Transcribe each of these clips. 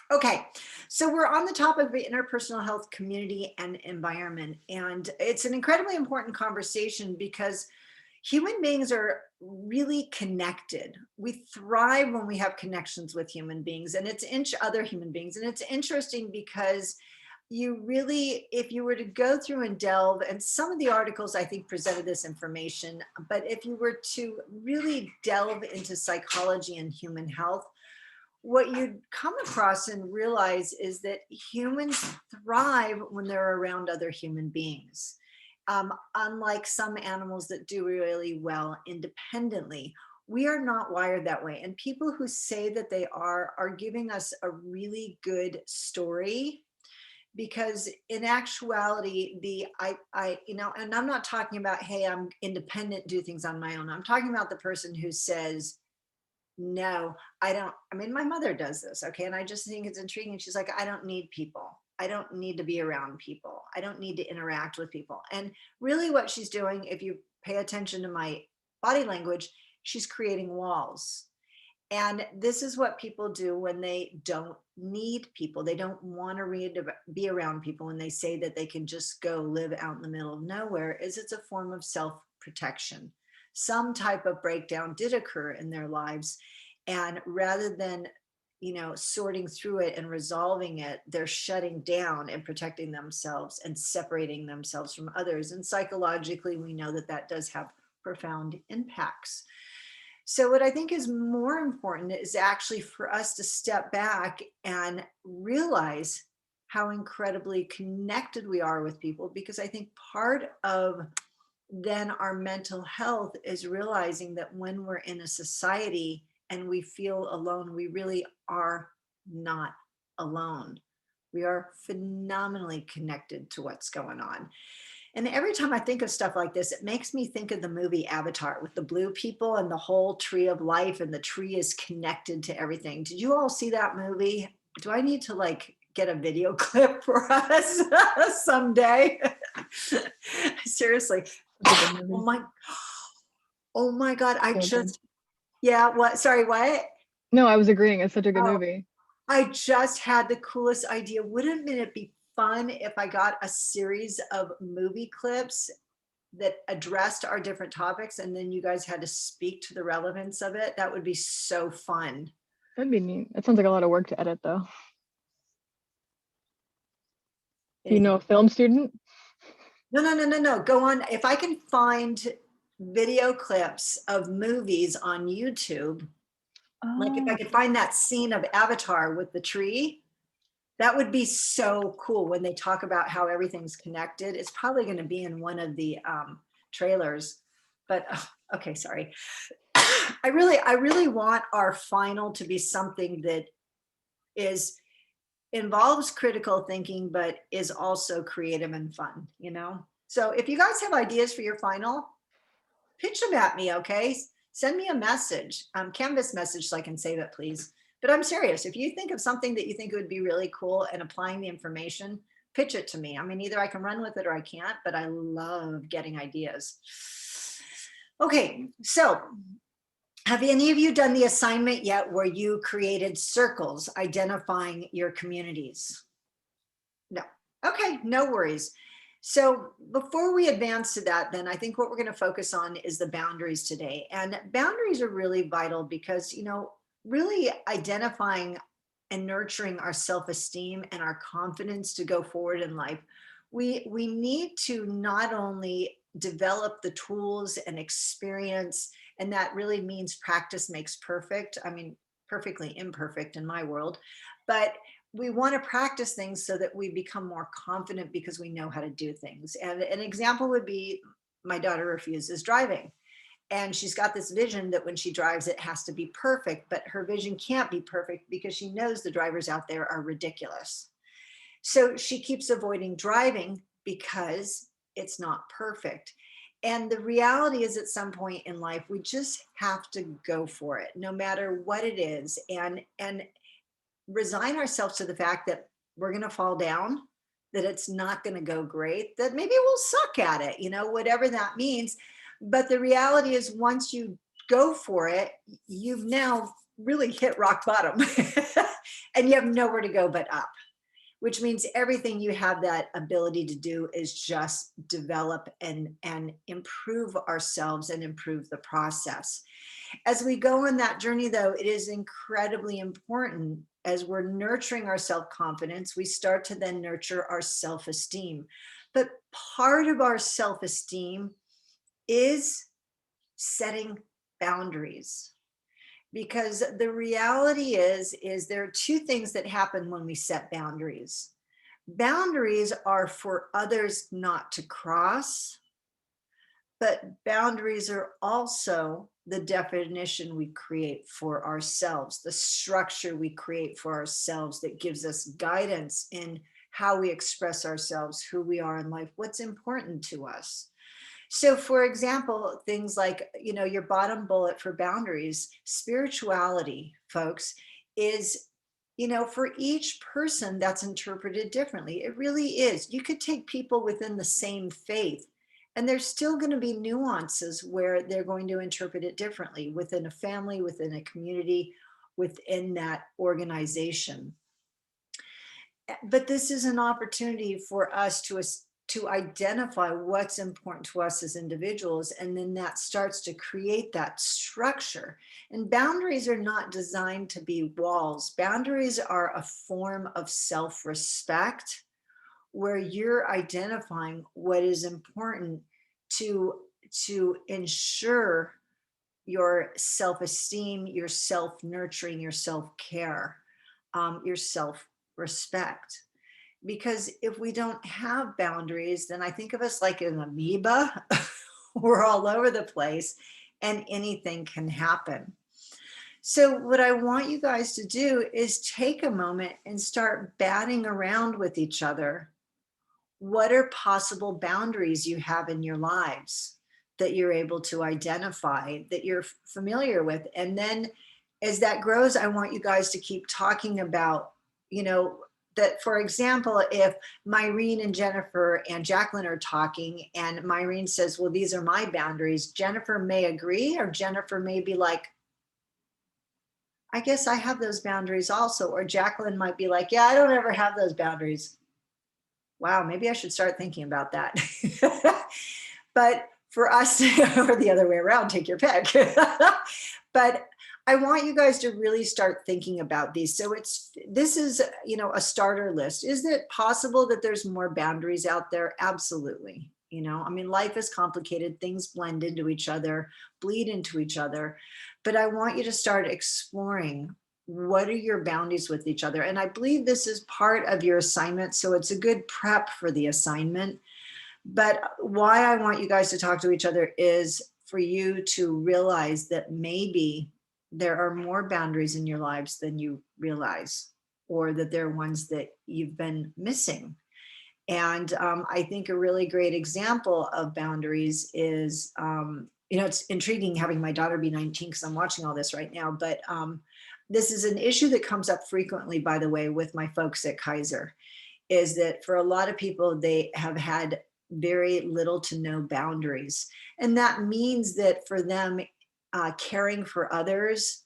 Okay, so we're on the topic of interpersonal health, community, and environment. And it's an incredibly important conversation because human beings are really connected. We thrive when we have connections with human beings and other human beings. And it's interesting because you really, if you were to go through and delve, and some of the articles I think presented this information, but if you were to really delve into psychology and human health, what you'd come across and realize is that humans thrive when they're around other human beings. Unlike some animals that do really well independently, we are not wired that way. And people who say that they are giving us a really good story, because in actuality, and I'm not talking about, hey, I'm independent, do things on my own. I'm talking about the person who says, no, I don't. I mean, my mother does this, okay? And I just think it's intriguing. She's like, I don't need people. I don't need to be around people. I don't need to interact with people. And really what she's doing, if you pay attention to my body language, she's creating walls. And this is what people do when they don't need people. They don't want to be around people, and they say that they can just go live out in the middle of nowhere, is it's a form of self-protection. Some type of breakdown did occur in their lives. And rather than, sorting through it and resolving it, they're shutting down and protecting themselves and separating themselves from others. And psychologically, we know that that does have profound impacts. So what I think is more important is actually for us to step back and realize how incredibly connected we are with people, because I think part of then our mental health is realizing that when we're in a society and we feel alone, we really are not alone. We are phenomenally connected to what's going on. And every time I think of stuff like this, it makes me think of the movie Avatar with the blue people and the whole tree of life, and the tree is connected to everything. Did you all see that movie? Do I need to get a video clip for us someday? Seriously. Oh my, oh my God. Yeah, what? Sorry, what? No, I was agreeing. It's such a good Oh, movie. I just had the coolest idea. Wouldn't it be fun if I got a series of movie clips that addressed our different topics, and then you guys had to speak to the relevance of it? That would be so fun. That'd be neat. That sounds like a lot of work to edit, though. Do you know a Anything? film student? No. Go on. If I can find video clips of movies on YouTube, like if I Oh, could find that scene of Avatar with the tree, that would be so cool when they talk about how everything's connected. It's probably going to be in one of the trailers, but okay, sorry. I really want our final to be something that involves critical thinking, but is also creative and fun, So if you guys have ideas for your final, pitch them at me, okay? Send me a message, Canvas message, so I can save it, please. But I'm serious. If you think of something that you think would be really cool and applying the information, pitch it to me. I mean, either I can run with it or I can't, but I love getting ideas. Okay, so have any of you done the assignment yet where you created circles identifying your communities? No. Okay, no worries. So before we advance to that, then I think what we're going to focus on is the boundaries today. And boundaries are really vital because, really identifying and nurturing our self-esteem and our confidence to go forward in life, we need to not only develop the tools and experience, and that really means practice makes perfect. I mean, perfectly imperfect in my world, but we want to practice things so that we become more confident because we know how to do things. And an example would be my daughter refuses driving. And she's got this vision that when she drives, it has to be perfect, but her vision can't be perfect because she knows the drivers out there are ridiculous. So she keeps avoiding driving because it's not perfect. And the reality is at some point in life, we just have to go for it, no matter what it is. And resign ourselves to the fact that we're going to fall down, that it's not going to go great, that maybe we'll suck at it, whatever that means. But the reality is once you go for it, you've now really hit rock bottom. and you have nowhere to go but up, which means everything you have that ability to do is just develop and improve ourselves and improve the process. As we go on that journey, though, it is incredibly important as we're nurturing our self-confidence, we start to then nurture our self-esteem. But part of our self-esteem is setting boundaries. Because the reality is there are two things that happen when we set boundaries. Boundaries are for others not to cross, but boundaries are also the definition we create for ourselves, the structure we create for ourselves that gives us guidance in how we express ourselves, who we are in life, what's important to us. So, for example, things like, your bottom bullet for boundaries, spirituality, folks, is, for each person that's interpreted differently. It really is. You could take people within the same faith, and there's still going to be nuances where they're going to interpret it differently within a family, within a community, within that organization. But this is an opportunity for us to identify what's important to us as individuals, and then that starts to create that structure. And boundaries are not designed to be walls. Boundaries are a form of self-respect where you're identifying what is important to ensure your self-esteem, your self-nurturing, your self-care, your self-respect. Because if we don't have boundaries, then I think of us like an amoeba. We're all over the place and anything can happen. So what I want you guys to do is take a moment and start batting around with each other. What are possible boundaries you have in your lives that you're able to identify, that you're familiar with? And then as that grows, I want you guys to keep talking about, that, for example, if Myrene and Jennifer and Jacqueline are talking and Myrene says, well, these are my boundaries, Jennifer may agree, or Jennifer may be like, I guess I have those boundaries also. Or Jacqueline might be like, yeah, I don't ever have those boundaries. Wow, maybe I should start thinking about that. But for us, or the other way around, take your pick. But I want you guys to really start thinking about these. So this is, a starter list. Is it possible that there's more boundaries out there? Absolutely. Life is complicated. Things blend into each other, bleed into each other. But I want you to start exploring, what are your boundaries with each other? And I believe this is part of your assignment. So it's a good prep for the assignment. But why I want you guys to talk to each other is for you to realize that maybe there are more boundaries in your lives than you realize, or that there are ones that you've been missing. And I think a really great example of boundaries is, it's intriguing having my daughter be 19 because I'm watching all this right now. But this is an issue that comes up frequently, by the way, with my folks at Kaiser, is that for a lot of people, they have had very little to no boundaries. And that means that for them, caring for others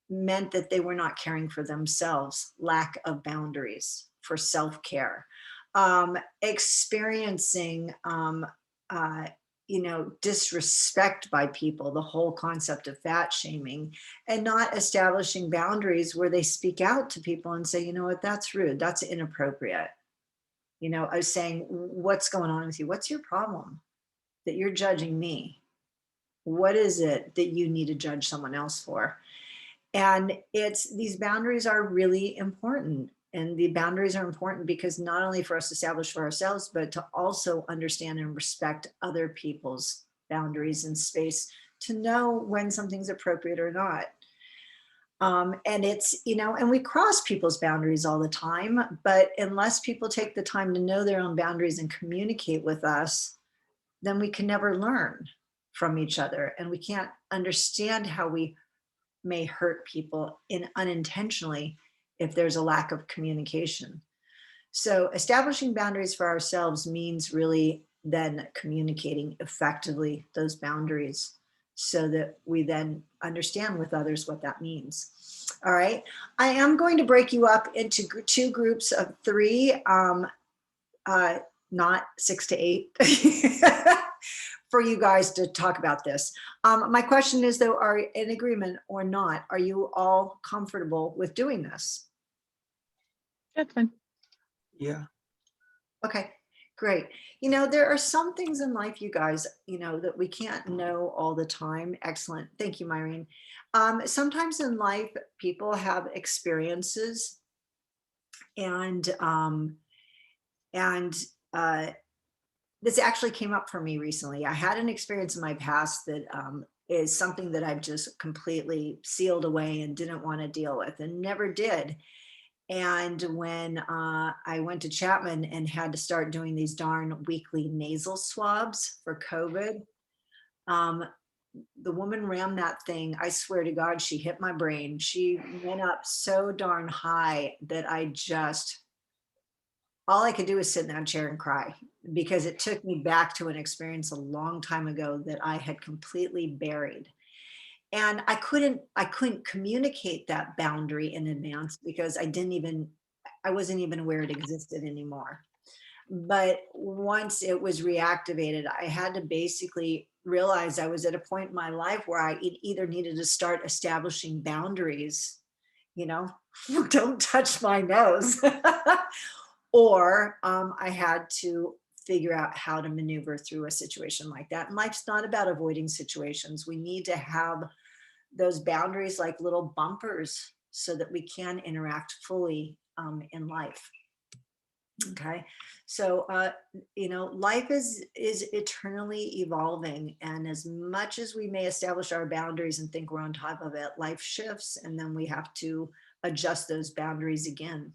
meant that they were not caring for themselves, lack of boundaries for self-care, experiencing, disrespect by people, the whole concept of fat shaming, and not establishing boundaries where they speak out to people and say, you know what, that's rude, that's inappropriate. I was saying, what's going on with you? What's your problem that you're judging me? What is it that you need to judge someone else for? And these boundaries are really important. And the boundaries are important because not only for us to establish for ourselves, but to also understand and respect other people's boundaries and space, to know when something's appropriate or not. And and we cross people's boundaries all the time, but unless people take the time to know their own boundaries and communicate with us, then we can never learn from each other. And we can't understand how we may hurt people unintentionally if there's a lack of communication. So establishing boundaries for ourselves means really then communicating effectively those boundaries so that we then understand with others what that means. All right. I am going to break you up into two groups of three, not 6 to 8, for you guys to talk about this. My question is, though, are you in agreement or not? Are you all comfortable with doing this? That's fine. Yeah. Okay, great. There are some things in life, you guys, that we can't know all the time. Excellent. Thank you, Myrene. Sometimes in life, people have experiences and this actually came up for me recently. I had an experience in my past that is something that I've just completely sealed away and didn't want to deal with and never did. And when I went to Chapman and had to start doing these darn weekly nasal swabs for COVID, the woman rammed that thing. I swear to God, she hit my brain. She went up so darn high that all I could do was sit in that chair and cry, because it took me back to an experience a long time ago that I had completely buried. And I couldn't communicate that boundary in advance because I wasn't even aware it existed anymore. But once it was reactivated, I had to basically realize I was at a point in my life where I either needed to start establishing boundaries, don't touch my nose, or I had to figure out how to maneuver through a situation like that. And life's not about avoiding situations. We need to have those boundaries like little bumpers so that we can interact fully in life. Okay, so life is eternally evolving, and as much as we may establish our boundaries and think we're on top of it, life shifts, and then we have to adjust those boundaries again.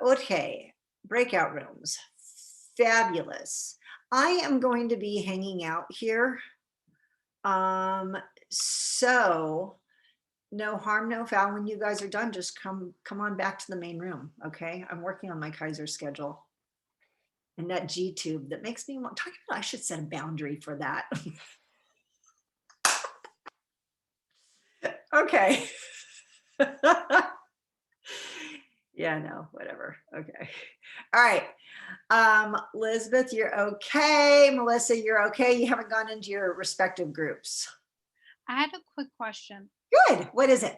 Okay, breakout rooms, fabulous. I am going to be hanging out here. So no harm, no foul. When you guys are done, just come on back to the main room. Okay, I'm working on my Kaiser schedule and that G tube that makes me want talking about. I should set a boundary for that. Okay. Yeah, no, whatever. Okay. All right. Elizabeth, you're okay. Melissa, you're okay. You haven't gone into your respective groups. I had a quick question. Good. What is it?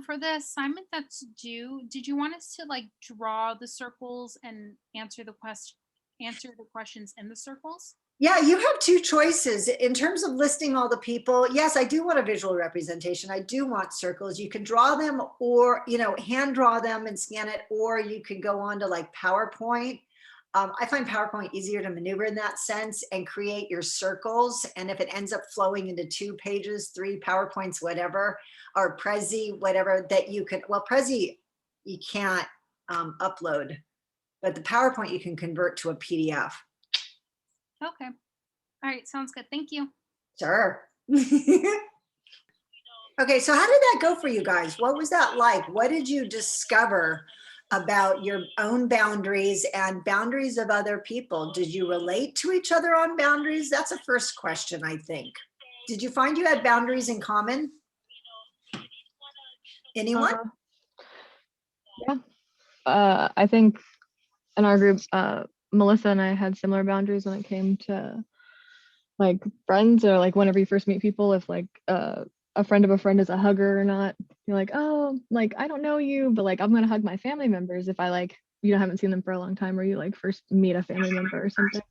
For the assignment that's due, did you want us to like draw the circles and answer the questions in the circles? Yeah, you have two choices in terms of listing all the people. Yes, I do want a visual representation. I do want circles. You can draw them or, hand draw them and scan it, or you could go on to like PowerPoint. I find PowerPoint easier to maneuver in that sense and create your circles. And if it ends up flowing into 2 pages, 3 PowerPoints, whatever, or Prezi, whatever, that you can, well, Prezi, you can't upload, but the PowerPoint you can convert to a PDF. Okay. All right. Sounds good. Thank you. Sure. Okay, so how did that go for you guys? What was that like? What did you discover about your own boundaries and boundaries of other people? Did you relate to each other on boundaries? That's a first question, I think. Did you find you had boundaries in common? Anyone? Yeah. I think in our group, Melissa and I had similar boundaries when it came to like friends, or like whenever you first meet people, if like a friend of a friend is a hugger or not, you're like, oh, like I don't know you, but like I'm gonna hug my family members if I like haven't seen them for a long time, or you like first meet a family member or something.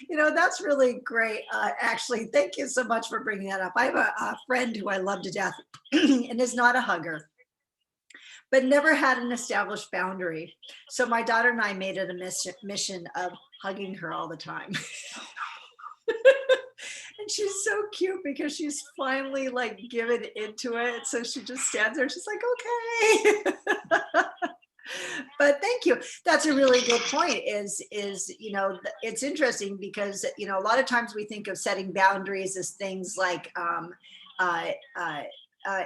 That's really great. Actually, thank you so much for bringing that up. I have a friend who I love to death and is not a hugger, but never had an established boundary. So my daughter and I made it a mission of hugging her all the time. And she's so cute because she's finally like given into it. So she just stands there, she's like, okay. But thank you. That's a really good point is, it's interesting because, a lot of times we think of setting boundaries as things like,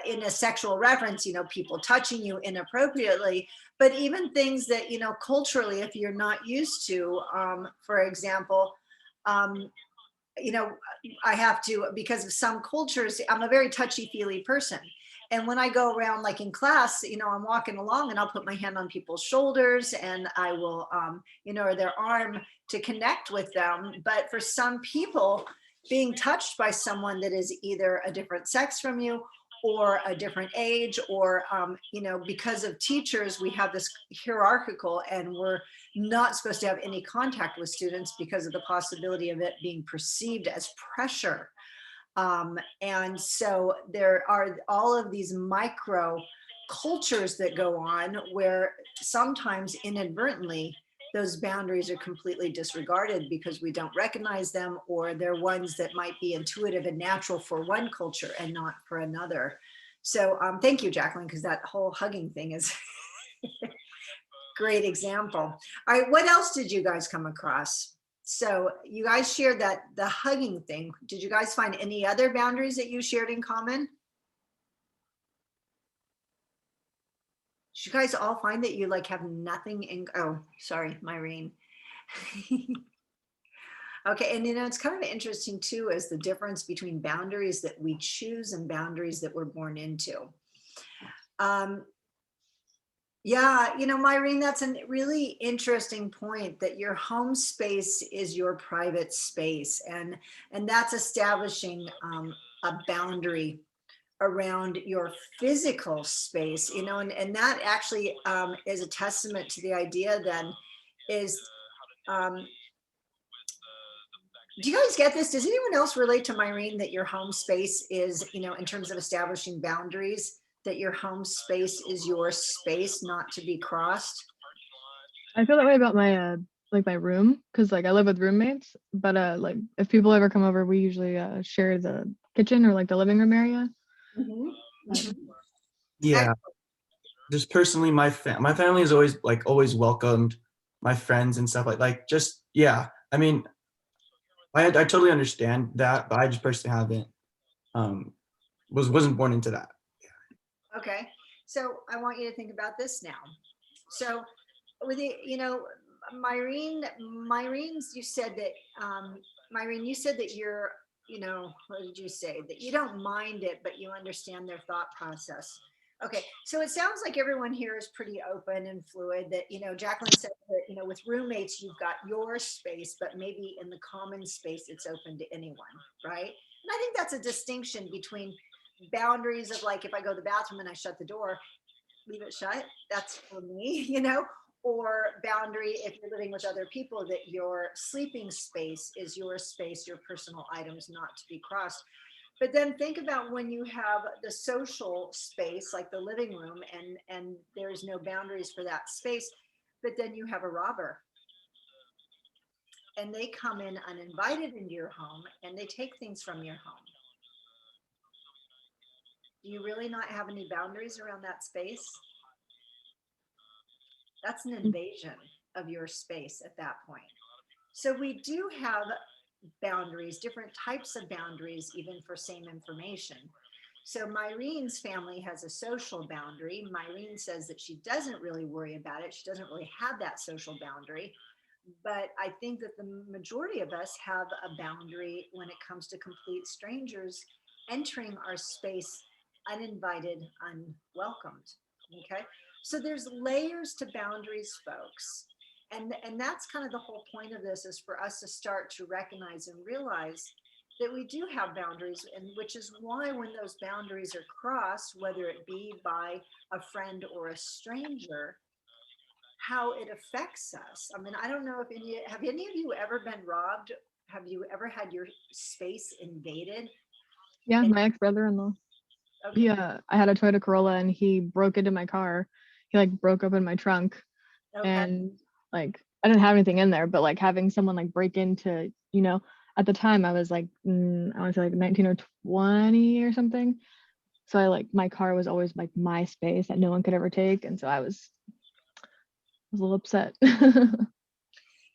in a sexual reference, people touching you inappropriately, but even things that, culturally, if you're not used to, for example, you know, I have to, because of some cultures, I'm a very touchy-feely person. And when I go around, like in class, you know, I'm walking along and I'll put my hand on people's shoulders and I will, you know, or their arm to connect with them. But for some people, being touched by someone that is either a different sex from you or a different age, or, you know, because of teachers, we have this hierarchical and we're not supposed to have any contact with students because of the possibility of it being perceived as pressure. And so there are all of these micro cultures that go on where sometimes inadvertently those boundaries are completely disregarded because we don't recognize them, or they're ones that might be intuitive and natural for one culture and not for another. So thank you, Jacqueline, because that whole hugging thing is great example. All right, what else did you guys come across? So you guys shared that the hugging thing. Did you guys find any other boundaries that you shared in common? Did you guys all find that you like have nothing in, oh, sorry, Myrene. Okay, and you know, it's kind of interesting too, is the difference between boundaries that we choose and boundaries that we're born into. Yeah, you know, Myrene, that's a really interesting point, that your home space is your private space, and that's establishing a boundary around your physical space, you know, and that actually is a testament to the idea then is, do you guys get this? Does anyone else relate to Myrene that your home space is, you know, in terms of establishing boundaries, that your home space is your space not to be crossed? I feel that way about my like my room, because like I live with roommates, but like if people ever come over, we usually share the kitchen or like the living room area. Yeah, just personally, my family is always welcomed, my friends and stuff like just, yeah. I mean, I totally understand that, but I just personally haven't wasn't born into that. Okay, so I want you to think about this now. So with the, you know, Myrene's, you said that, Myrene, you said that you're, you know, what did you say? That you don't mind it, but you understand their thought process. Okay, so it sounds like everyone here is pretty open and fluid, that, you know, Jacqueline said that, you know, with roommates, you've got your space, but maybe in the common space, it's open to anyone, right? And I think that's a distinction between boundaries of, like, if I go to the bathroom and I shut the door, leave it shut, that's for me, you know, or boundary if you're living with other people, that your sleeping space is your space, your personal items not to be crossed. But then think about when you have the social space, like the living room, and there's no boundaries for that space, but then you have a robber and they come in uninvited into your home and they take things from your home. Do you really not have any boundaries around that space? That's an invasion of your space at that point. So we do have boundaries, different types of boundaries, even for same information. So Myrene's family has a social boundary. Myrene says that she doesn't really worry about it. She doesn't really have that social boundary. But I think that the majority of us have a boundary when it comes to complete strangers entering our space uninvited, unwelcomed. Okay. So there's layers to boundaries, folks. And that's kind of the whole point of this, is for us to start to recognize and realize that we do have boundaries, and which is why when those boundaries are crossed, whether it be by a friend or a stranger, how it affects us. I mean, I don't know if have any of you ever been robbed? Have you ever had your space invaded? Yeah, And, my ex-brother-in-law. okay. Yeah, I had a Toyota Corolla and he broke into my car. He like broke open my trunk, Okay. and like I didn't have anything in there, but like having someone like break into, you know, at the time I was like, I want to say like 19 or 20 or something. So I like, my car was always like my space that no one could ever take. And so I was a little upset.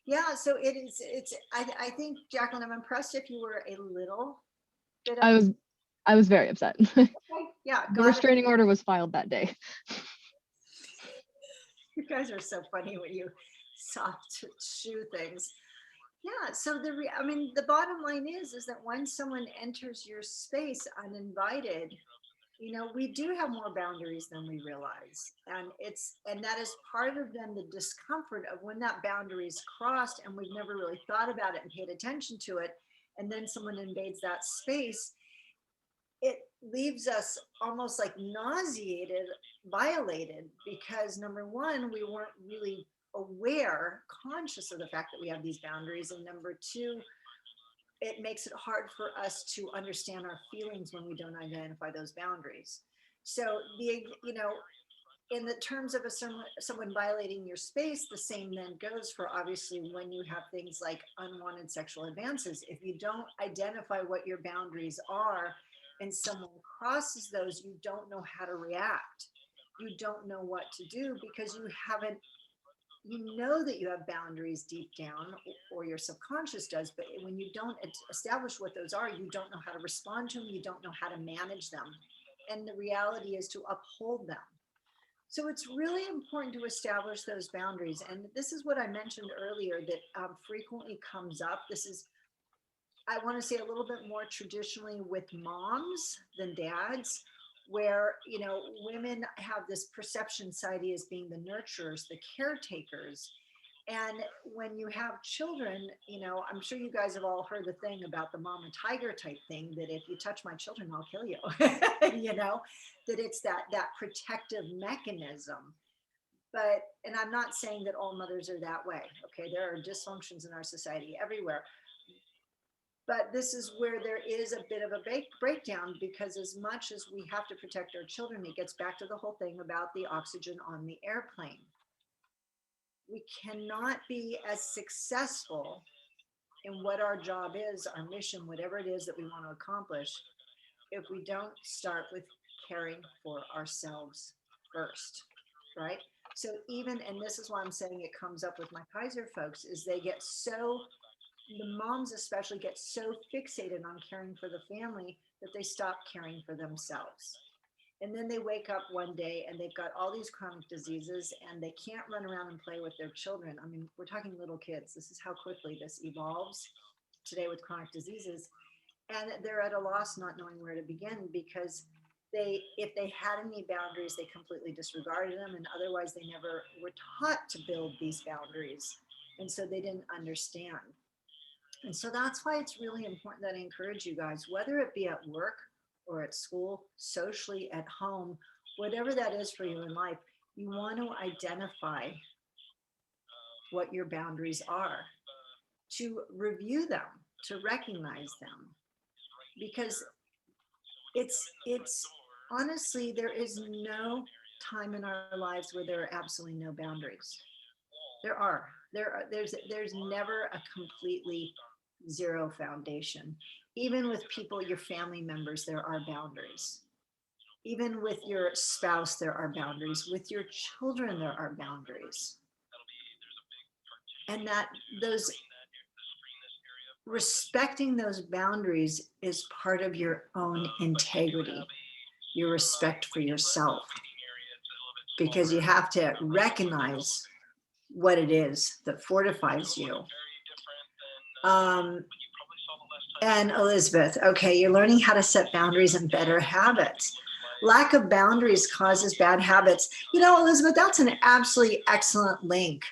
Yeah, so I think, Jacqueline, I'm impressed if you were a little bit I upset. was very upset. Yeah, The got it. restraining order was filed that day. You guys are so funny when you soft shoe things. Yeah, so I mean, the bottom line is that when someone enters your space uninvited, you know, we do have more boundaries than we realize. And that is part of then the discomfort of when that boundary is crossed and we've never really thought about it and paid attention to it. And then someone invades that space, it leaves us almost like nauseated, violated, because number one, we weren't really aware, conscious of the fact that we have these boundaries. And number two, it makes it hard for us to understand our feelings when we don't identify those boundaries. So you know, in the terms of someone violating your space, the same then goes for obviously when you have things like unwanted sexual advances. If you don't identify what your boundaries are and someone crosses those, you don't know how to react. You don't know what to do because you haven't, you know that you have boundaries deep down, or your subconscious does, but when you don't establish what those are, you don't know how to respond to them, you don't know how to manage them. And the reality is to uphold them. So it's really important to establish those boundaries. And this is what I mentioned earlier that frequently comes up. This is, I want to say, a little bit more traditionally with moms than dads, where, you know, women have this perception society as being the nurturers, the caretakers. And when you have children, you know, I'm sure you guys have all heard the thing about the mama tiger type thing, that if you touch my children, I'll kill you. You know, that it's that protective mechanism. But, and I'm not saying that all mothers are that way. Okay, there are dysfunctions in our society everywhere. But this is where there is a bit of a breakdown, because as much as we have to protect our children, it gets back to the whole thing about the oxygen on the airplane. We cannot be as successful in what our job is, our mission, whatever it is that we want to accomplish, if we don't start with caring for ourselves first, right? So even, and this is why I'm saying it comes up with my Kaiser folks, is they get so, the moms especially get so fixated on caring for the family that they stop caring for themselves. And then they wake up one day and they've got all these chronic diseases and they can't run around and play with their children. I mean, we're talking little kids. This is how quickly this evolves today with chronic diseases. And they're at a loss not knowing where to begin, because if they had any boundaries, they completely disregarded them. And otherwise they never were taught to build these boundaries. And so they didn't understand. And so that's why it's really important that I encourage you guys, whether it be at work or at school, socially, at home, whatever that is for you in life, you want to identify what your boundaries are, to review them, to recognize them, because it's honestly, there is no time in our lives where there are absolutely no boundaries. There's never a completely zero foundation. Even with people, your family members, there are boundaries. Even with your spouse, there are boundaries. With your children, there are boundaries. And that those respecting those boundaries is part of your own integrity, your respect for yourself, because you have to recognize what it is that fortifies you. And Elizabeth, okay, you're learning how to set boundaries and better habits. Lack of boundaries causes bad habits. You know, Elizabeth, that's an absolutely excellent link.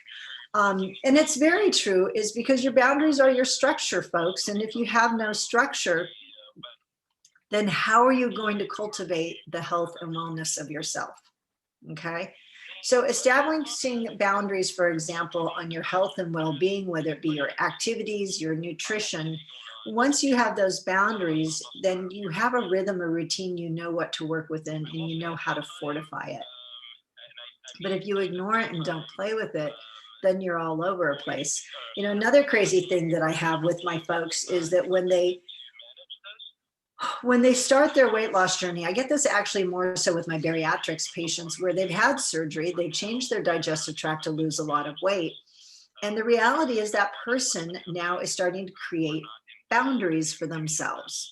And it's very true, is because your boundaries are your structure, folks. And if you have no structure, then how are you going to cultivate the health and wellness of yourself? Okay. So establishing boundaries, for example, on your health and well-being, whether it be your activities, your nutrition, once you have those boundaries, then you have a rhythm, a routine, you know what to work within, and you know how to fortify it. But if you ignore it and don't play with it, then you're all over a place. You know, another crazy thing that I have with my folks is that when they start their weight loss journey, I get this actually more so with my bariatrics patients, where they've had surgery, they've changed their digestive tract to lose a lot of weight. And the reality is that person now is starting to create boundaries for themselves,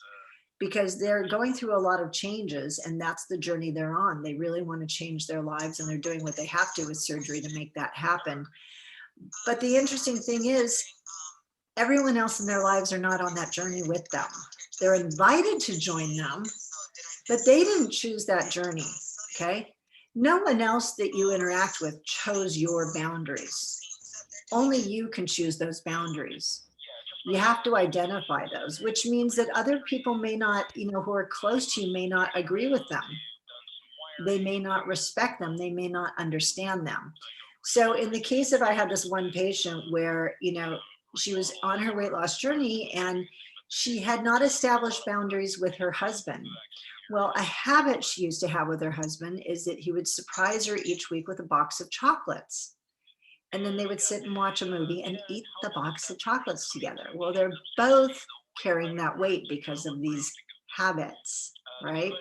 because they're going through a lot of changes, and that's the journey they're on. They really want to change their lives, and they're doing what they have to with surgery to make that happen. But the interesting thing is, Everyone else in their lives are not on that journey with them. They're invited to join them, but they didn't choose that journey, okay? No one else that you interact with chose your boundaries. Only you can choose those boundaries. You have to identify those, which means that other people may not, who are close to you may not agree with them. They may not respect them. They may not understand them. So in the case of, I had this one patient where, she was on her weight loss journey and she had not established boundaries with her husband. Well, a habit she used to have with her husband is that he would surprise her each week with a box of chocolates. And then they would sit and watch a movie and eat the box of chocolates together. Well, they're both carrying that weight because of these habits, right?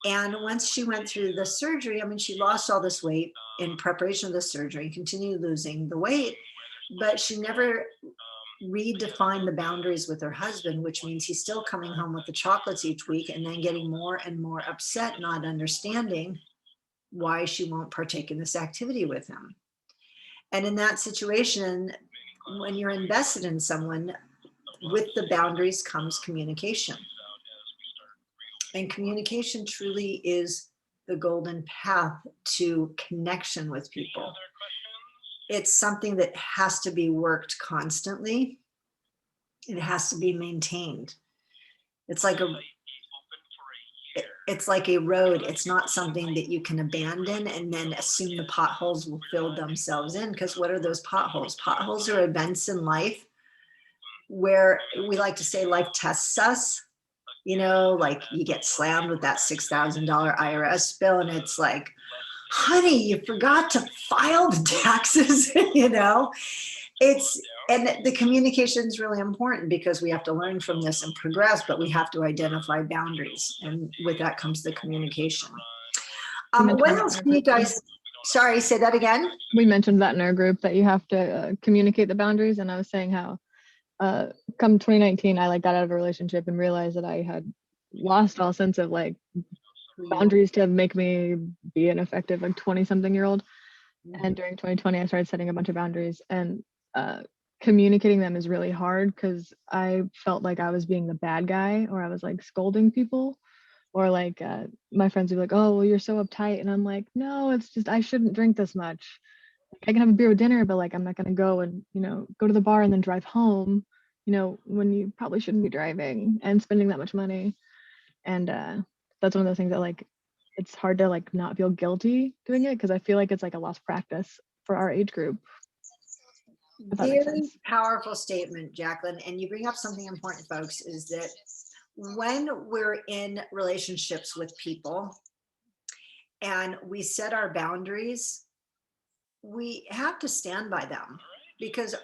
And once she went through the surgery, I mean, she lost all this weight in preparation of the surgery and continued losing the weight, but she never redefined the boundaries with her husband, which means he's still coming home with the chocolates each week and then getting more and more upset, not understanding why she won't partake in this activity with him. And in that situation, when you're invested in someone, with the boundaries comes communication. And communication truly is the golden path to connection with people. It's something that has to be worked constantly. It has to be maintained. It's like a road. It's not something that you can abandon and then assume the potholes will fill themselves in. Because what are those potholes? Potholes are events in life where we like to say life tests us. Like you get slammed with that $6,000 IRS bill and it's like, honey, you forgot to file the taxes, and the communication is really important because we have to learn from this and progress, but we have to identify boundaries. And with that comes the communication. What else can you guys, sorry, say that again? We mentioned that in our group that you have to communicate the boundaries. And I was saying how come 2019, I got out of a relationship and realized that I had lost all sense of boundaries to make me be an effective 20-something-year-old. And during 2020, I started setting a bunch of boundaries, and communicating them is really hard because I felt like I was being the bad guy, or I was scolding people, or my friends would be like, oh, well, you're so uptight. And I'm like, no, it's just, I shouldn't drink this much. I can have a beer with dinner, but I'm not going to go and, go to the bar and then drive home, when you probably shouldn't be driving and spending that much money. And that's one of those things that it's hard to not feel guilty doing it, because I feel like it's a lost practice for our age group. Very powerful statement, Jacqueline. And you bring up something important, folks, is that when we're in relationships with people and we set our boundaries, we have to stand by them, because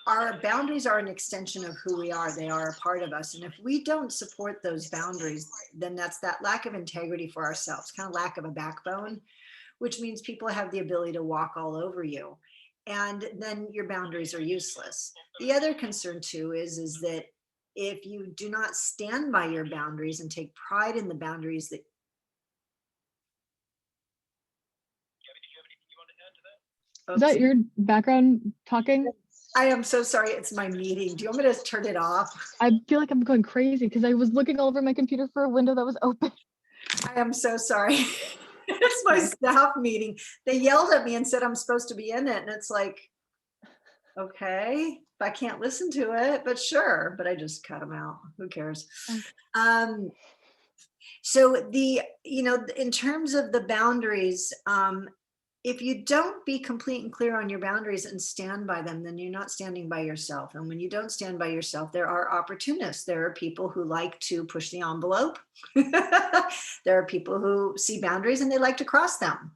our boundaries are an extension of who we are. They are a part of us. And if we don't support those boundaries, then that's that lack of integrity for ourselves, kind of lack of a backbone, which means people have the ability to walk all over you. And then your boundaries are useless. The other concern too is that if you do not stand by your boundaries and take pride in the boundaries that Is that your background talking? I am so sorry. It's my meeting. Do you want me to turn it off? I feel like I'm going crazy because I was looking all over my computer for a window that was open. I am so sorry. It's my staff meeting. They yelled at me and said I'm supposed to be in it. And it's like, okay, I can't listen to it, but sure. But I just cut them out. Who cares? Okay. So in terms of the boundaries, if you don't be complete and clear on your boundaries and stand by them, then you're not standing by yourself. And when you don't stand by yourself, there are opportunists. There are people who like to push the envelope. There are people who see boundaries and they like to cross them.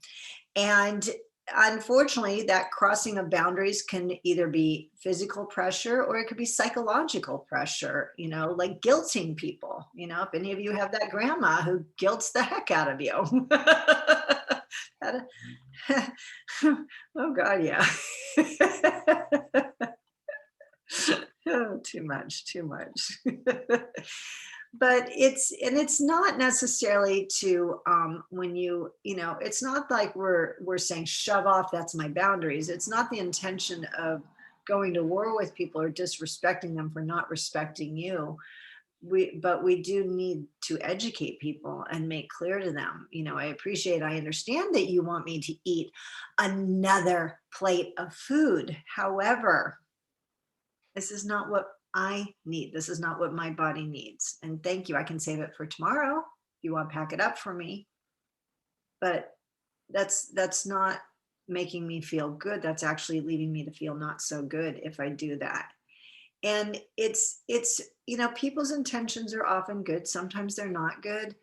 And unfortunately, that crossing of boundaries can either be physical pressure or it could be psychological pressure, like guilting people. If any of you have that grandma who guilts the heck out of you. Oh God, yeah. Oh, too much. But it's not necessarily to when it's not like we're saying shove off, that's my boundaries. It's not the intention of going to war with people or disrespecting them for not respecting you. But we do need to educate people and make clear to them, I understand that you want me to eat another plate of food. However, this is not what I need. This is not what my body needs. And thank you. I can save it for tomorrow if you want to pack it up for me. But that's not making me feel good. That's actually leaving me to feel not so good if I do that. And it's people's intentions are often good. Sometimes they're not good,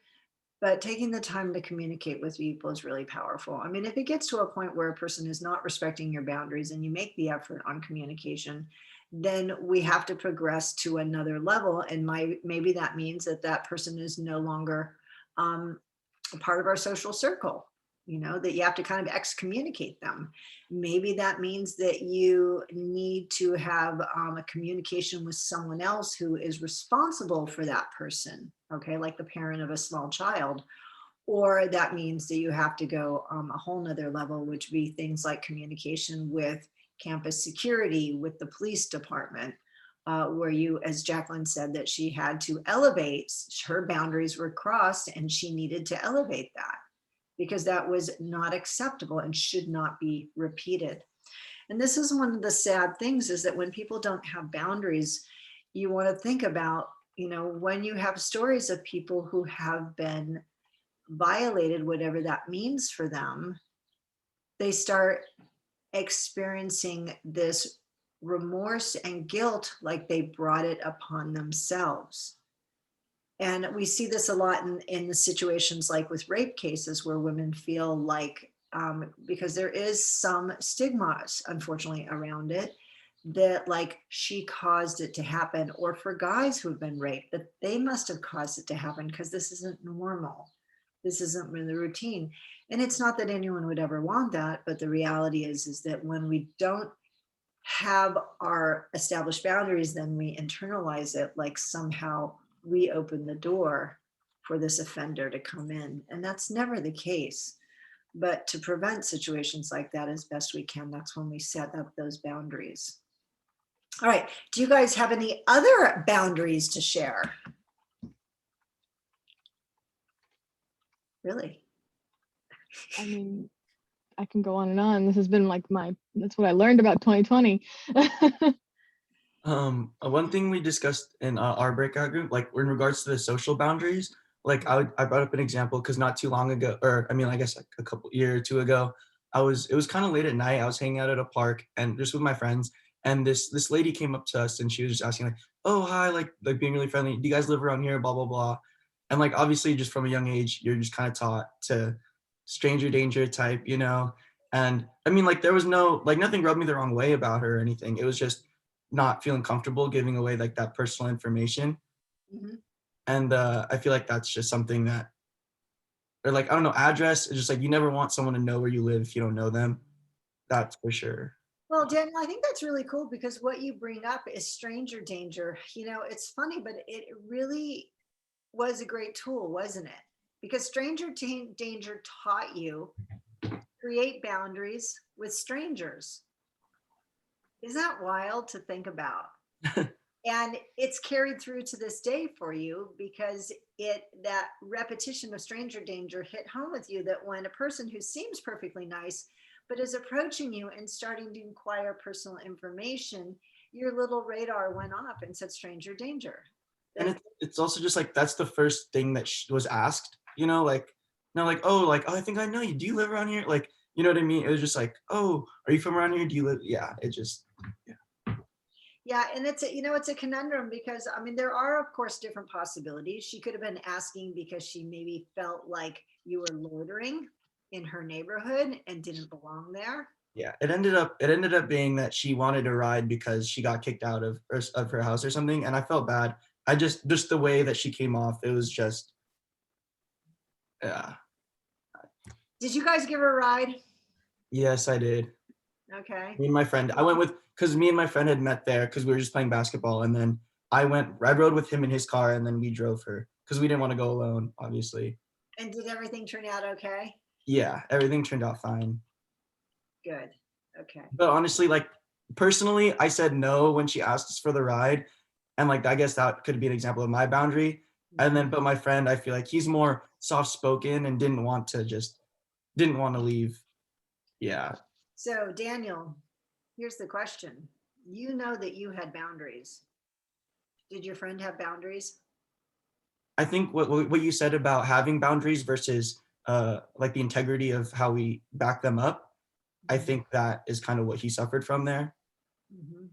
but taking the time to communicate with people is really powerful. I mean, if it gets to a point where a person is not respecting your boundaries and you make the effort on communication, then we have to progress to another level. And maybe that means that person is no longer a part of our social circle. That you have to kind of excommunicate them. Maybe that means that you need to have a communication with someone else who is responsible for that person, okay, like the parent of a small child. Or that means that you have to go a whole nother level, which would be things like communication with campus security, with the police department, where you, as Jacqueline said, that she had to elevate, her boundaries were crossed and she needed to elevate that, because that was not acceptable and should not be repeated. And this is one of the sad things, is that when people don't have boundaries, you want to think about, when you have stories of people who have been violated, whatever that means for them, they start experiencing this remorse and guilt, like they brought it upon themselves. And we see this a lot in the situations like with rape cases, where women feel like, because there is some stigma, unfortunately, around it, that like she caused it to happen, or for guys who have been raped, that they must have caused it to happen because this isn't normal. This isn't really the routine. And it's not that anyone would ever want that, but the reality is that when we don't have our established boundaries, then we internalize it like somehow we open the door for this offender to come in. And that's never the case. But to prevent situations like that as best we can, that's when we set up those boundaries. All right. Do you guys have any other boundaries to share? Really? I mean, I can go on and on. This has been like that's what I learned about 2020. One thing we discussed in our breakout group, like in regards to the social boundaries, like I brought up an example because not too long ago, or I mean, I guess like a couple year or two ago, it was kind of late at night. I was hanging out at a park and just with my friends, and this lady came up to us and she was just asking like, oh hi, like being really friendly. Do you guys live around here? Blah blah blah. And like obviously just from a young age, you're just kind of taught to stranger danger type, And I mean, like there was nothing rubbed me the wrong way about her or anything. It was just not feeling comfortable giving away like that personal information. Mm-hmm. And I feel like that's just something that, or like, I don't know, address is just like, you never want someone to know where you live if you don't know them. That's for sure. Well, Daniel, I think that's really cool, because what you bring up is stranger danger. It's funny, but it really was a great tool, wasn't it? Because stranger danger taught you to create boundaries with strangers. Isn't that wild to think about? And it's carried through to this day for you, because that repetition of stranger danger hit home with you, that when a person who seems perfectly nice but is approaching you and starting to inquire personal information, your little radar went off and said stranger danger. And it's also just like, that's the first thing that was asked, like, no, like, oh, I think I know you. Do you live around here? Like, you know what I mean? It was just like, oh, are you from around here? Do you live? Yeah, it just, yeah. Yeah, and it's a conundrum, because I mean, there are of course different possibilities. She could have been asking because she maybe felt like you were loitering in her neighborhood and didn't belong there. Yeah, it ended up being that she wanted a ride because she got kicked out of her house or something, and I felt bad. I just the way that she came off, it was just, yeah. Did you guys give her a ride? Yes, I did. Okay. Me and my friend, because me and my friend had met there because we were just playing basketball, and then I rode with him in his car, and then we drove her because we didn't want to go alone, obviously. And did everything turn out okay? Yeah, everything turned out fine. Good. Okay. But honestly, like personally, I said no when she asked us for the ride. And like, I guess that could be an example of my boundary. And then, but my friend, I feel like he's more soft spoken and didn't want to leave. Yeah. So Daniel, here's the question. You know that you had boundaries. Did your friend have boundaries? I think what you said about having boundaries versus like the integrity of how we back them up, I think that is kind of what he suffered from there. Mhm.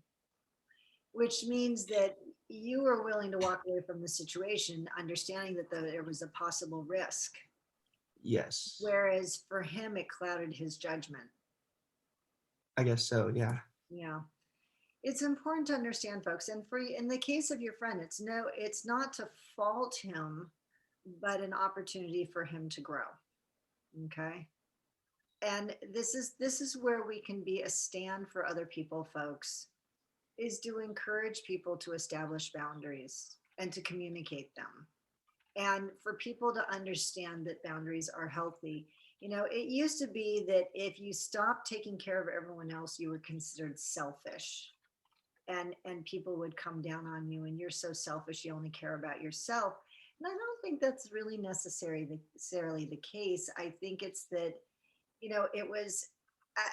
Which means that you were willing to walk away from the situation, understanding that there was a possible risk. Yes. Whereas for him, it clouded his judgment. I guess so, yeah. Yeah. It's important to understand, folks. And for in the case of your friend, it's not to fault him, but an opportunity for him to grow. Okay. And this is where we can be a stand for other people, folks, is to encourage people to establish boundaries and to communicate them. And for people to understand that boundaries are healthy. It used to be that if you stopped taking care of everyone else, you were considered selfish. And people would come down on you, and you're so selfish, you only care about yourself. And I don't think that's really necessarily the case. I think it's that, it was,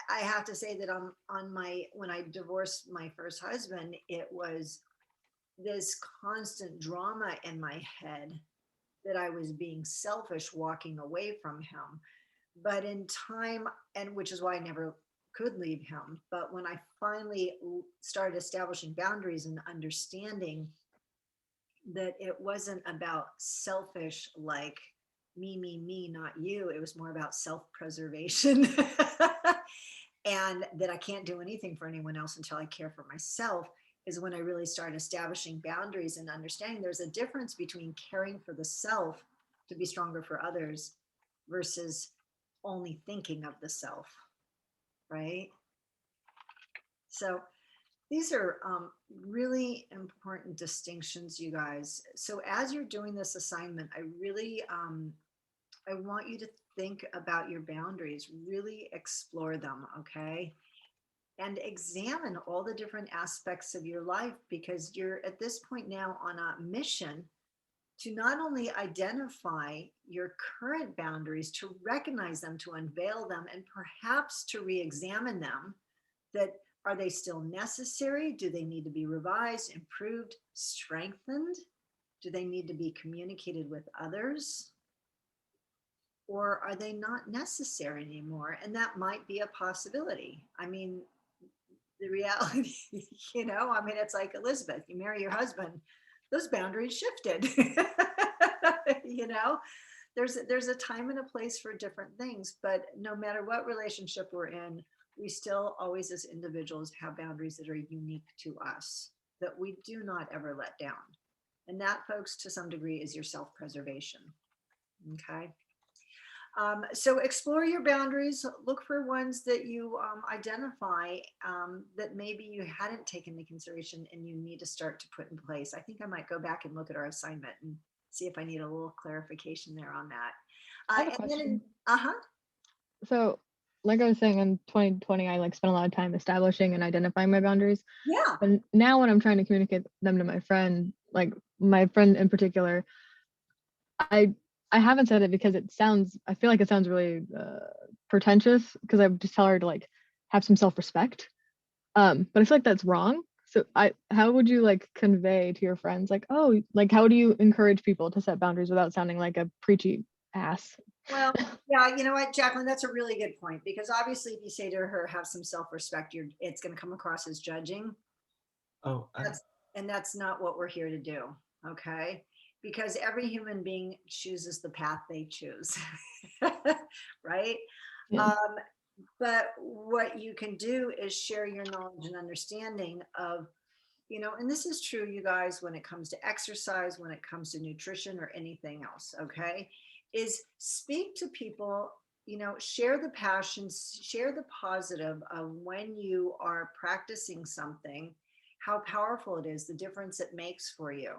I have to say that on my, when I divorced my first husband, it was this constant drama in my head that I was being selfish walking away from him. But in time, and which is why I never could leave him. But when I finally started establishing boundaries and understanding that it wasn't about selfish, like me, not you, it was more about self preservation. And that I can't do anything for anyone else until I care for myself, is when I really started establishing boundaries and understanding there's a difference between caring for the self to be stronger for others versus only thinking of the self, right? So these are really important distinctions, you guys. So as you're doing this assignment, I really, I want you to think about your boundaries, really explore them, okay? And examine all the different aspects of your life, because you're at this point now on a mission to not only identify your current boundaries, to recognize them, to unveil them, and perhaps to re-examine them. That are they still necessary? Do they need to be revised, improved, strengthened? Do they need to be communicated with others? Or are they not necessary anymore? And that might be a possibility. I mean, the reality, it's like Elizabeth, you marry your husband, those boundaries shifted. you know, there's a time and a place for different things, but no matter what relationship we're in, we still always as individuals have boundaries that are unique to us, that we do not ever let down. And that, folks, to some degree is your self-preservation. Okay. So explore your boundaries, look for ones that you identify that maybe you hadn't taken into consideration and you need to start to put in place. I think I might go back and look at our assignment and see if I need a little clarification there on that. I have a question. Uh-huh. So, like I was saying, in 2020, I spent a lot of time establishing and identifying my boundaries. Yeah. But now when I'm trying to communicate them to my friend, like my friend in particular, I haven't said it because I feel like it sounds really pretentious, because I would just tell her to have some self-respect. But I feel like that's wrong. So how would you convey to your friends, how do you encourage people to set boundaries without sounding like a preachy ass? Well, yeah, you know what, Jacqueline, that's a really good point, because obviously if you say to her, have some self-respect, it's going to come across as judging. Oh, And that's not what we're here to do. Okay. Because every human being chooses the path they choose. Right. Yeah. But what you can do is share your knowledge and understanding of, and this is true, you guys, when it comes to exercise, when it comes to nutrition or anything else, okay, is speak to people, share the passions, share the positive of when you are practicing something, how powerful it is, the difference it makes for you.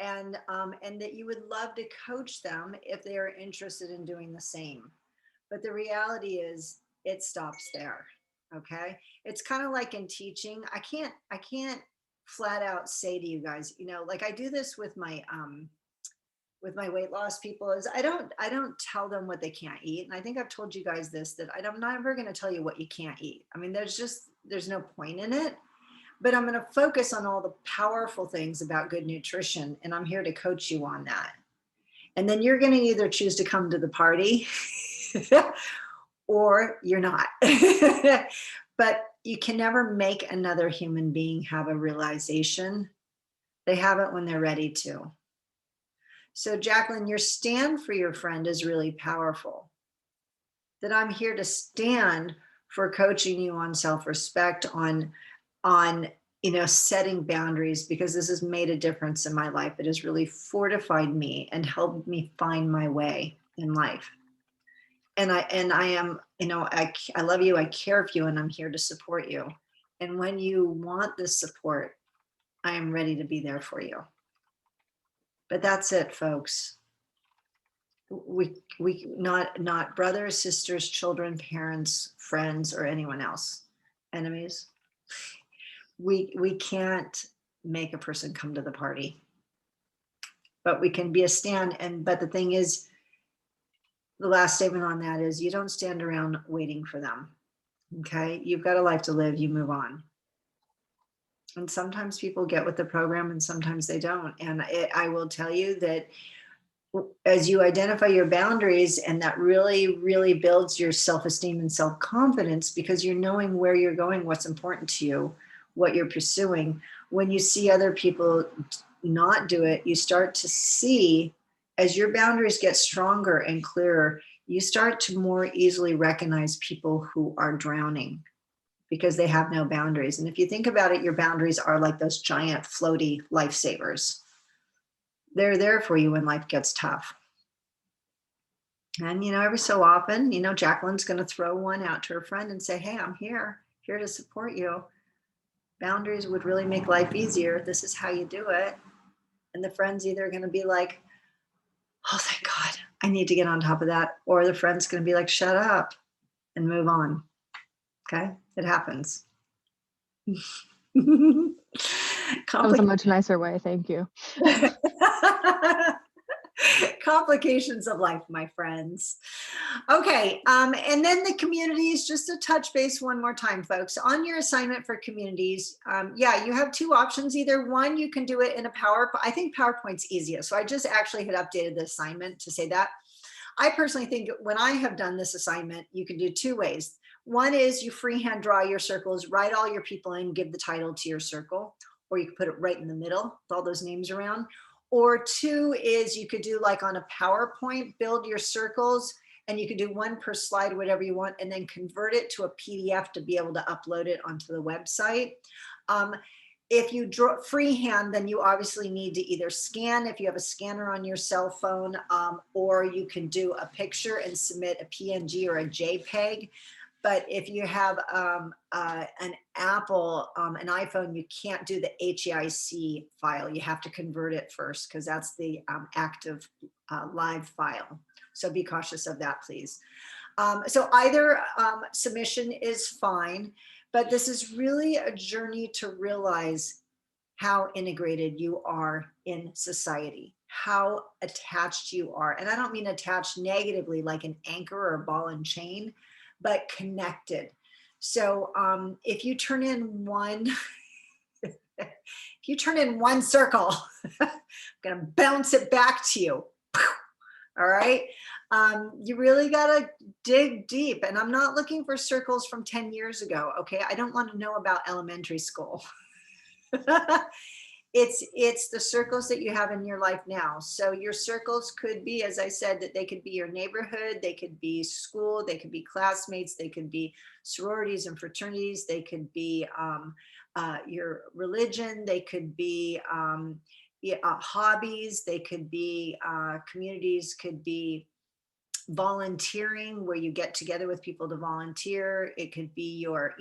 And that you would love to coach them if they are interested in doing the same. But the reality is it stops there. Okay. It's kind of like in teaching. I can't flat out say to you guys, like I do this with my weight loss people is I don't tell them what they can't eat. And I think I've told you guys this, that I'm never going to tell you what you can't eat. I mean, there's no point in it, but I'm going to focus on all the powerful things about good nutrition. And I'm here to coach you on that. And then you're going to either choose to come to the party or you're not. But you can never make another human being have a realization. They have it when they're ready to. So, Jacqueline, your stand for your friend is really powerful. That I'm here to stand for coaching you on self-respect, on setting boundaries, because this has made a difference in my life. It has really fortified me and helped me find my way in life. And I am, I love you, I care for you, and I'm here to support you. And when you want this support, I am ready to be there for you. But that's it, folks. We not brothers, sisters, children, parents, friends, or anyone else, enemies. We can't make a person come to the party, but we can be a stand. But the thing is, the last statement on that is, you don't stand around waiting for them. Okay, you've got a life to live. You move on. And sometimes people get with the program, and sometimes they don't. And I will tell you that as you identify your boundaries, and that really, really builds your self-esteem and self-confidence, because you're knowing where you're going, what's important to you, what you're pursuing. When you see other people not do it, you start to see, as your boundaries get stronger and clearer, you start to more easily recognize people who are drowning because they have no boundaries. And if you think about it, your boundaries are like those giant floaty lifesavers. They're there for you when life gets tough. And, every so often, Jacqueline's going to throw one out to her friend and say, hey, I'm here to support you. Boundaries would really make life easier. This is how you do it. And the friend's either going to be like, oh, thank God, I need to get on top of that. Or the friend's going to be like, shut up and move on. Okay. It happens. That was a much nicer way. Thank you. Complications of life, my friends. Okay, and then the communities, just to touch base one more time, folks, on your assignment for communities, you have two options. Either one, you can do it in a PowerPoint. I think PowerPoint's easiest. So I just actually had updated the assignment to say that. I personally think when I have done this assignment, you can do two ways. One is you freehand draw your circles, write all your people in, give the title to your circle, or you can put it right in the middle with all those names around. Or two is you could do like on a PowerPoint, build your circles, and you could do one per slide, whatever you want, and then convert it to a PDF to be able to upload it onto the website. If you draw freehand, then you obviously need to either scan if you have a scanner on your cell phone, or you can do a picture and submit a PNG or a JPEG. But if you have an Apple, an iPhone, you can't do the HEIC file. You have to convert it first, because that's the active live file. So be cautious of that, please. So either submission is fine, but this is really a journey to realize how integrated you are in society, how attached you are. And I don't mean attached negatively like an anchor or a ball and chain, but connected. So if you turn in one, circle, I'm gonna bounce it back to you. All right. You really gotta dig deep. And I'm not looking for circles from 10 years ago. Okay. I don't want to know about elementary school. It's the circles that you have in your life now. So your circles could be, as I said, that they could be your neighborhood, they could be school, they could be classmates, they could be sororities and fraternities, they could be your religion, they could be hobbies, they could be communities, could be volunteering, where you get together with people to volunteer. It could be your,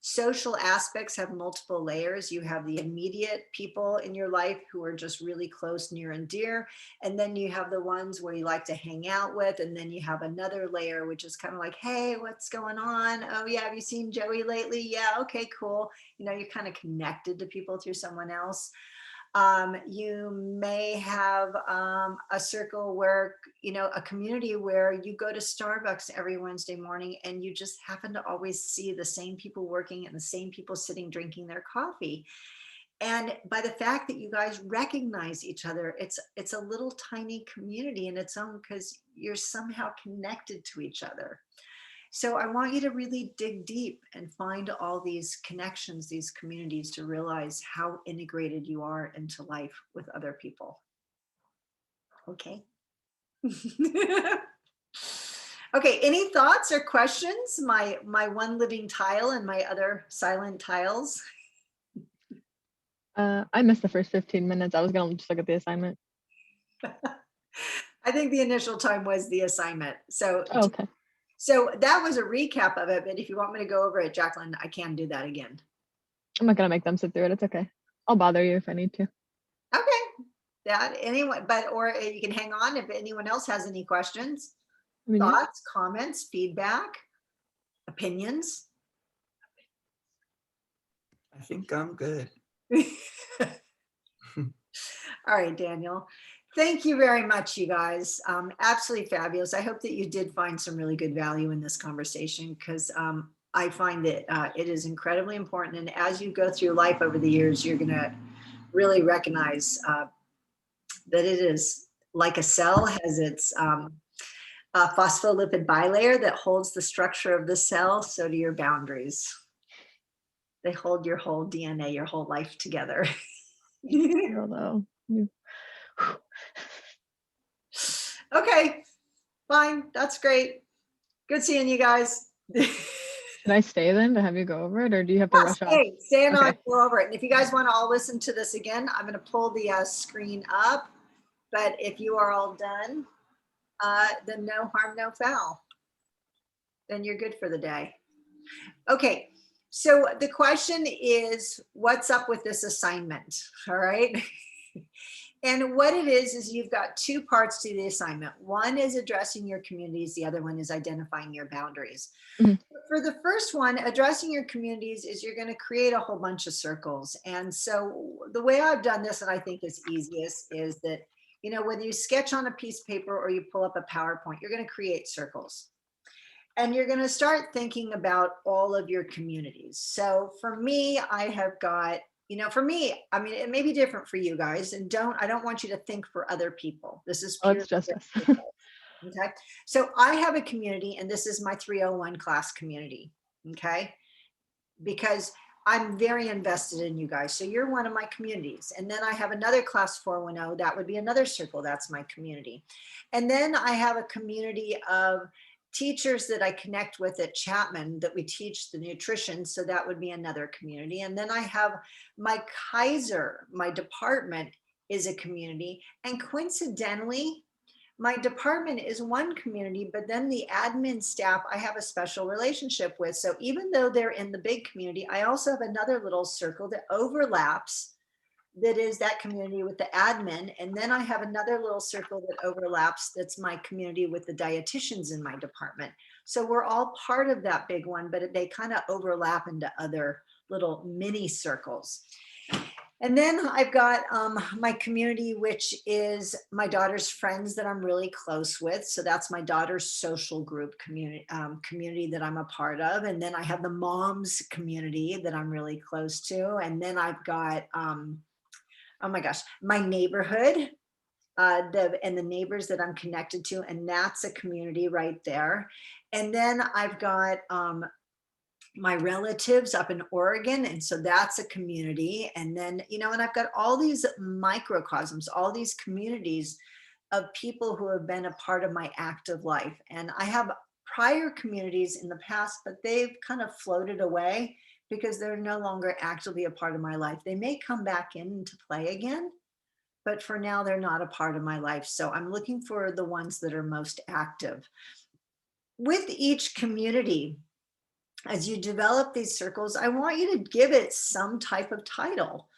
social aspects have multiple layers. You have the immediate people in your life who are just really close, near and dear. And then you have the ones where you like to hang out with. And then you have another layer, which is kind of like, hey, what's going on? Oh yeah, have you seen Joey lately? Yeah, okay, cool. You're kind of connected to people through someone else. You may have a circle where, a community where you go to Starbucks every Wednesday morning and you just happen to always see the same people working and the same people sitting drinking their coffee. And by the fact that you guys recognize each other, it's a little tiny community in its own, because you're somehow connected to each other. So I want you to really dig deep and find all these connections, these communities, to realize how integrated you are into life with other people. Okay. Okay, any thoughts or questions? My one living tile and my other silent tiles. I missed the first 15 minutes. I was gonna just look at the assignment. I think the initial time was the assignment. So Oh, okay. So that was a recap of it, but if you want me to go over it, Jacqueline, I can do that again. I'm not gonna make them sit through it. It's okay. I'll bother you if I need to. Okay. That anyone, or you can hang on if anyone else has any questions, I mean, yeah. thoughts, comments, feedback, opinions. I think I'm good. All right, Daniel. Thank you very much, you guys. Absolutely fabulous. I hope that you did find some really good value in this conversation, because I find that it is incredibly important. And as you go through life over the years, you're going to really recognize that it is like a cell has its phospholipid bilayer that holds the structure of the cell. So do your boundaries. They hold your whole DNA, your whole life together. Girl, though. Okay, fine. That's great. Good seeing you guys. Should I stay then to have you go over it, or do you have to rush off? Stay and Okay. I'll go over it. And if you guys want to all listen to this again, I'm going to pull the screen up. But if you are all done, then no harm, no foul. Then you're good for the day. Okay. So the question is, what's up with this assignment? All right. And what it is you've got two parts to the assignment. One is addressing your communities. The other one is identifying your boundaries. Mhm. For the first one, addressing your communities, is you're going to create a whole bunch of circles. And so the way I've done this, and I think is easiest, is that, whether you sketch on a piece of paper or you pull up a PowerPoint, you're going to create circles. And you're going to start thinking about all of your communities. So for me, I have got, for me, I mean, it may be different for you guys, and I don't want you to think for other people. This is Oh, it's just us. Okay. So I have a community, and this is my 301 class community. Okay. Because I'm very invested in you guys. So you're one of my communities. And then I have another class 410. That would be another circle. That's my community. And then I have a community of teachers that I connect with at Chapman that we teach the nutrition. So that would be another community. And then I have my Kaiser, my department is a community. And coincidentally, my department is one community, but then the admin staff I have a special relationship with. So even though they're in the big community, I also have another little circle that overlaps, that is that community with the admin. And then I have another little circle that overlaps, that's my community with the dietitians in my department. So we're all part of that big one, but they kind of overlap into other little mini circles. And then I've got my community, which is my daughter's friends that I'm really close with. So that's my daughter's social group community that I'm a part of. And then I have the moms community that I'm really close to. And then I've got, oh my gosh, my neighborhood and the neighbors that I'm connected to. And that's a community right there. And then I've got my relatives up in Oregon. And so that's a community. And then, and I've got all these microcosms, all these communities of people who have been a part of my active life. And I have prior communities in the past, but they've kind of floated away because they're no longer actively a part of my life. They may come back into play again, but for now, they're not a part of my life. So I'm looking for the ones that are most active. With each community, as you develop these circles, I want you to give it some type of title.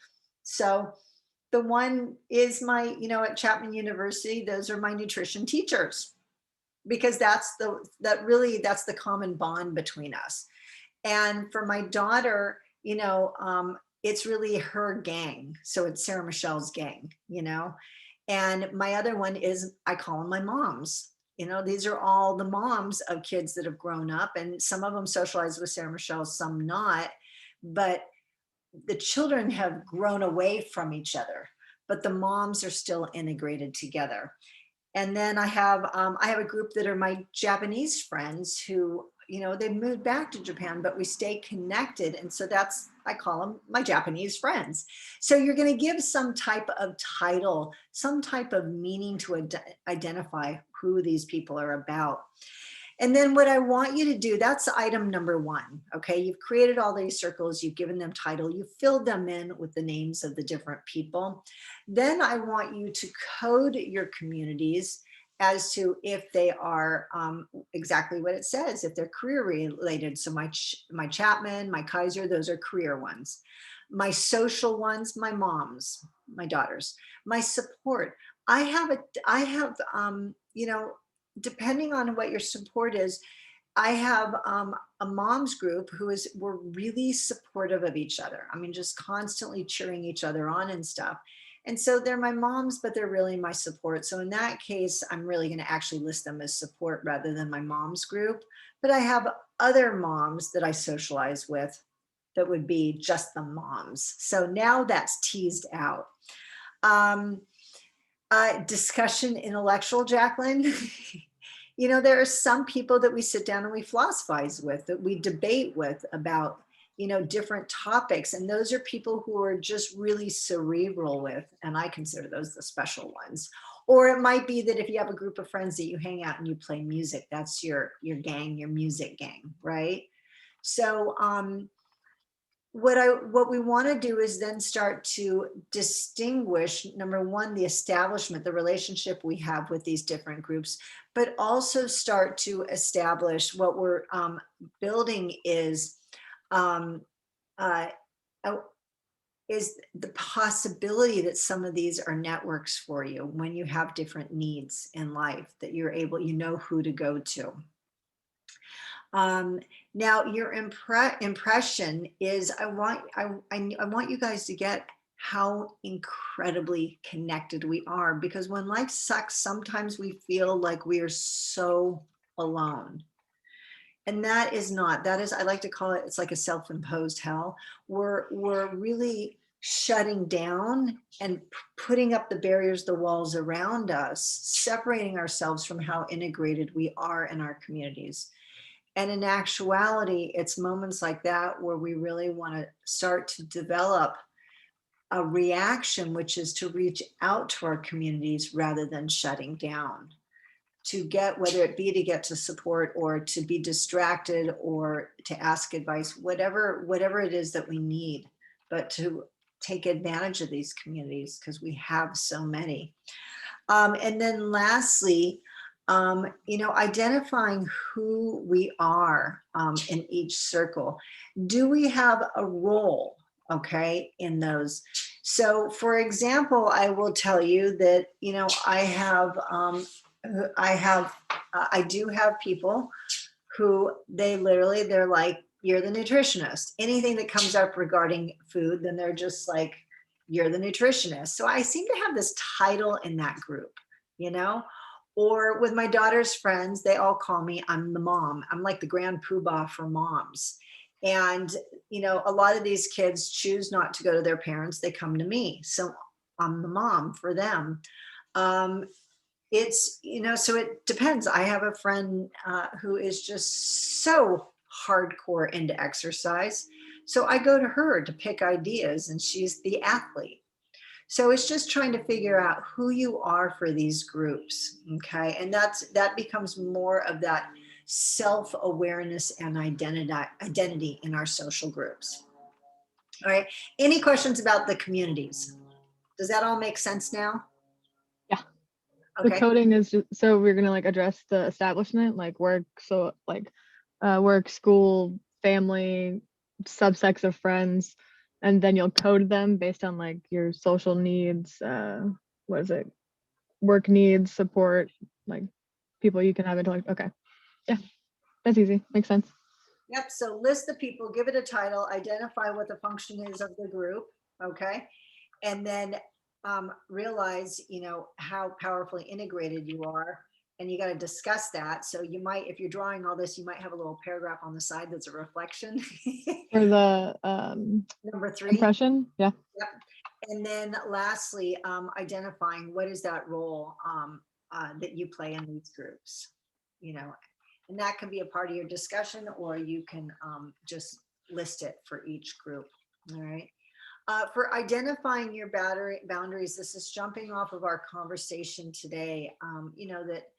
So the one is my, at Chapman University, those are my nutrition teachers, because that's the common bond between us. And for my daughter, it's really her gang. So it's Sarah Michelle's gang, and my other one is, I call them my moms. These are all the moms of kids that have grown up, and some of them socialize with Sarah Michelle, some not. But the children have grown away from each other, but the moms are still integrated together. And then I have a group that are my Japanese friends who, they moved back to Japan, but we stay connected. And so I call them my Japanese friends. So you're going to give some type of title, some type of meaning to identify who these people are about. And then what I want you to do, that's item number one. Okay. You've created all these circles, you've given them title, you filled them in with the names of the different people. Then I want you to code your communities as to if they are exactly what it says, if they're career related. So my Chapman, my Kaiser, those are career ones. My social ones, my moms, my daughters. My support, I have, depending on what your support is, I have a mom's group we're really supportive of each other. I mean, just constantly cheering each other on and stuff. And so they're my moms, but they're really my support. So in that case, I'm really going to actually list them as support rather than my mom's group. But I have other moms that I socialize with that would be just the moms. So now that's teased out. Discussion intellectual, Jacqueline. There are some people that we sit down and we philosophize with, that we debate with about, different topics. And those are people who are just really cerebral with, and I consider those the special ones. Or it might be that if you have a group of friends that you hang out and you play music, that's your gang, your music gang, right? So, what we want to do is then start to distinguish, number one, the establishment, the relationship we have with these different groups, but also start to establish what we're building is the possibility that some of these are networks for you when you have different needs in life, that you're able, who to go to. Now your impression is, I want you guys to get how incredibly connected we are, because when life sucks, sometimes we feel like we are so alone. And that is, I like to call it, it's like a self-imposed hell. We're really shutting down and putting up the barriers, the walls around us, separating ourselves from how integrated we are in our communities. And in actuality, it's moments like that where we really want to start to develop a reaction, which is to reach out to our communities rather than shutting down, to get, whether it be to get to support or to be distracted or to ask advice, whatever it is that we need, but to take advantage of these communities because we have so many. And then lastly, identifying who we are in each circle. Do we have a role, okay, in those? So for example, I will tell you that, I do have people who they're like, you're the nutritionist. Anything that comes up regarding food, then they're just like, you're the nutritionist. So I seem to have this title in that group, or with my daughter's friends, they all call me, I'm the mom. I'm like the grand poobah for moms. And, a lot of these kids choose not to go to their parents. They come to me. So I'm the mom for them. It's, so it depends. I have a friend who is just so hardcore into exercise. So I go to her to pick ideas, and she's the athlete. So it's just trying to figure out who you are for these groups, okay? And that becomes more of that self-awareness and identity in our social groups. All right, any questions about the communities? Does that all make sense now? Yeah. The Okay, coding is just, so we're gonna like address the establishment, like work, so like work, school, family, subsects of friends, and then you'll code them based on like your social needs, what is it, work needs, support, like people you can have intellect. Okay, yeah, that's easy, makes sense. yep, so list the people, give it a title, identify what the function is of the group, okay? And then realize, you know, how powerfully integrated you are. And you got to discuss that. So you might, if you're drawing all this, you might have a little paragraph on the side that's a reflection. For the Number 3. impression, yeah. Yep. And then lastly, identifying what is that role that you play in these groups, you know, and that can be a part of your discussion, or you can just list it for each group. All right. For identifying your boundaries, this is jumping off of our conversation today. You know, that,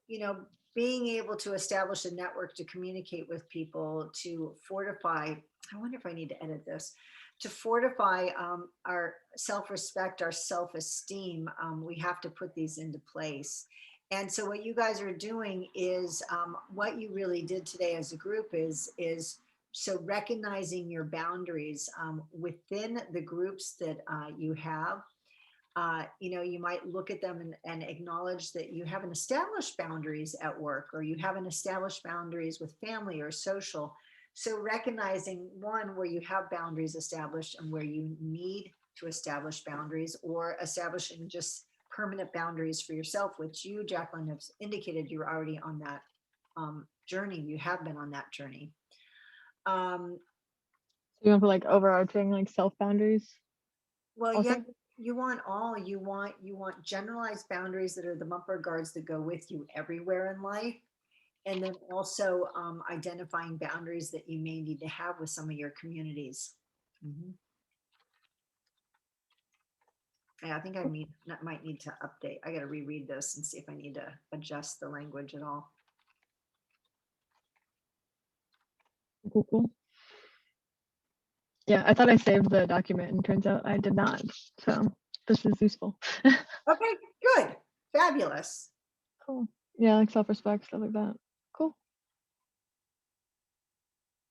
you know, being able to establish a network to communicate with people, to fortify, I wonder if I need to edit this, to fortify our self-respect, our self-esteem, we have to put these into place. And so what you guys are doing is what you really did today as a group is so recognizing your boundaries within the groups that you have. You know, you might look at them and acknowledge that you haven't established boundaries at work, or you haven't established boundaries with family or social. So recognizing, one, where you have boundaries established and where you need to establish boundaries, or establishing just permanent boundaries for yourself, which you, Jacqueline, have indicated you're already on that journey. You have been on that journey. So you want to put like overarching like self boundaries Well, also? yeah, you want all, you want generalized boundaries that are the bumper guards that go with you everywhere in life. And then also identifying boundaries that you may need to have with some of your communities. Mhm. Yeah, I think might need to update. I got to reread this and see if I need to adjust the language at all. Cool, cool. Yeah, I thought I saved the document and turns out I did not. So this is useful. Okay, good. Fabulous. Cool. Yeah, like self-respect, stuff like that. Cool.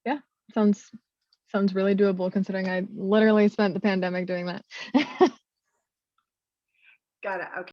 Yeah, sounds really doable considering I literally spent the pandemic doing that. Got it. Okay.